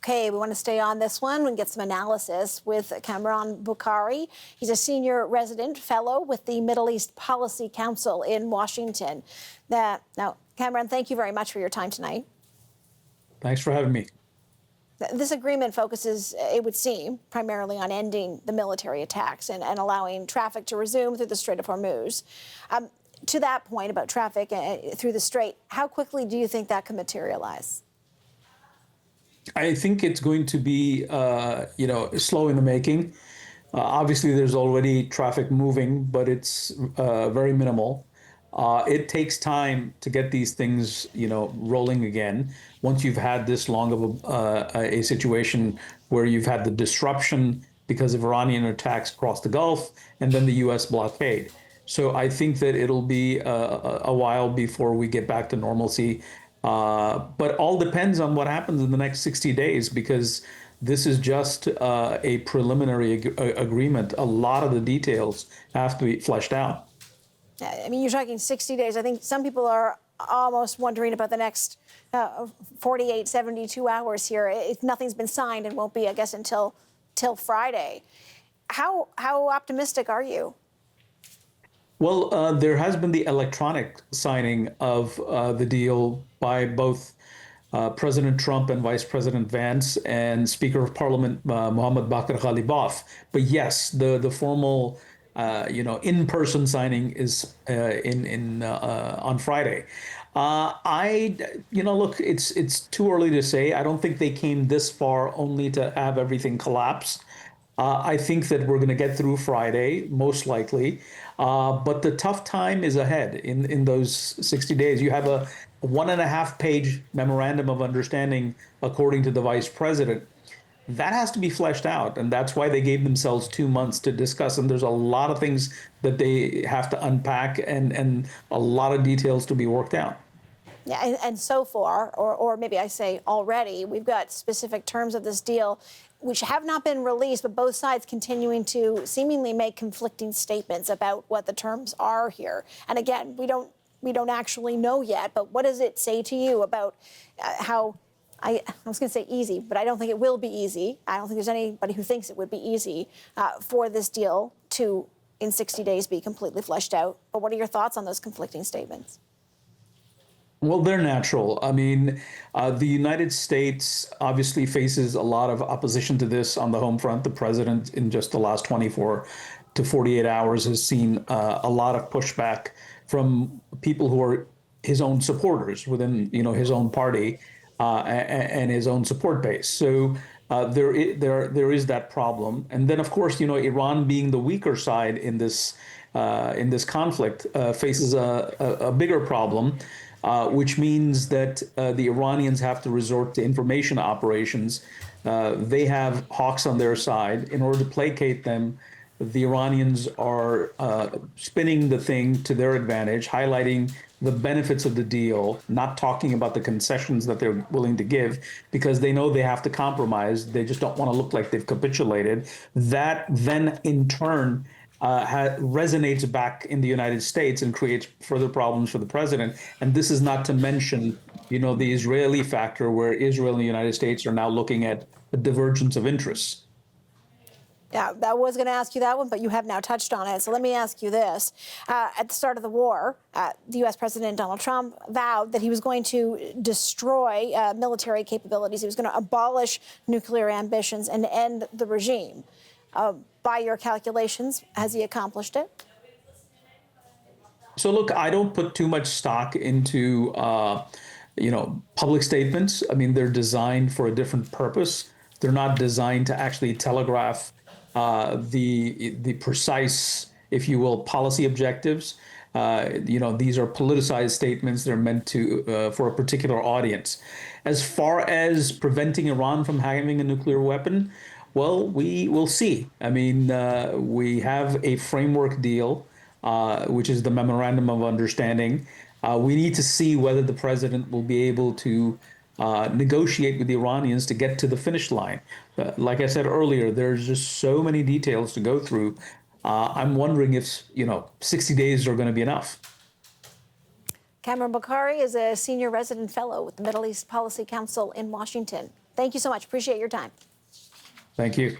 Okay, we want to stay on this one and get some analysis with Kamran Bokhari. He's a senior resident fellow with the Middle East Policy Council in Washington. Now, Kamran, thank you very much for your time tonight. Thanks for having me. This agreement focuses, it would seem, primarily on ending the military attacks and allowing traffic to resume through the Strait of Hormuz. To that point about traffic through the Strait, how quickly do you think that can materialize? I think it's going to be, slow in the making. Obviously, there's already traffic moving, but it's very minimal. It takes time to get these things, rolling again. Once you've had this long of a situation where you've had the disruption because of Iranian attacks across the Gulf and then the U.S. blockade. So I think that it'll be a while before we get back to normalcy. But all depends on what happens in the next 60 days, because this is just a preliminary agreement. A lot of the details have to be fleshed out. I mean, you're talking 60 days. I think some people are almost wondering about the next 48, 72 hours here. If nothing's been signed and won't be, I guess, until Friday. How optimistic are you? Well, there has been the electronic signing of the deal by both President Trump and Vice President Vance and Speaker of Parliament Mohammad Bakr Ghalibaf. But yes, the formal, in-person signing is on Friday. Look, it's too early to say. I don't think they came this far only to have everything collapse. I think that we're going to get through Friday, most likely. But the tough time is ahead in those 60 days. You have a 1.5-page memorandum of understanding, according to the vice president. That has to be fleshed out. And that's why they gave themselves 2 months to discuss. And there's a lot of things that they have to unpack and a lot of details to be worked out. Yeah, and so far, or maybe I say already, we've got specific terms of this deal which have not been released, but both sides continuing to seemingly make conflicting statements about what the terms are here. And again, we don't actually know yet, but what does it say to you about how, I was going to say easy, but I don't think it will be easy. I don't think there's anybody who thinks it would be easy for this deal to, in 60 days, be completely fleshed out. But what are your thoughts on those conflicting statements? Well, they're natural. I mean, the United States obviously faces a lot of opposition to this on the home front. The president, in just the last 24 to 48 hours, has seen a lot of pushback from people who are his own supporters within, his own party and his own support base. So there is that problem. And then, of course, Iran, being the weaker side in this conflict, faces a bigger problem. Which means that the Iranians have to resort to information operations. They have hawks on their side. In order to placate them, the Iranians are spinning the thing to their advantage, highlighting the benefits of the deal, not talking about the concessions that they're willing to give, because they know they have to compromise. They just don't want to look like they've capitulated. That then, in turn, resonates back in the United States and creates further problems for the president. And this is not to mention, the Israeli factor, where Israel and the United States are now looking at a divergence of interests. Yeah, I was going to ask you that one, but you have now touched on it. So let me ask you this. At the start of the war, the U.S. President Donald Trump vowed that he was going to destroy military capabilities. He was going to abolish nuclear ambitions and end the regime. By your calculations, has he accomplished it? So look, I don't put too much stock into, public statements. I mean, they're designed for a different purpose. They're not designed to actually telegraph the precise, if you will, policy objectives. These are politicized statements. They're meant to for a particular audience. As far as preventing Iran from having a nuclear weapon, well, we will see. I mean, we have a framework deal, which is the Memorandum of Understanding. We need to see whether the president will be able to negotiate with the Iranians to get to the finish line. Like I said earlier, there's just so many details to go through. I'm wondering if, 60 days are going to be enough. Kamran Bokhari is a senior resident fellow with the Middle East Policy Council in Washington. Thank you so much. Appreciate your time. Thank you.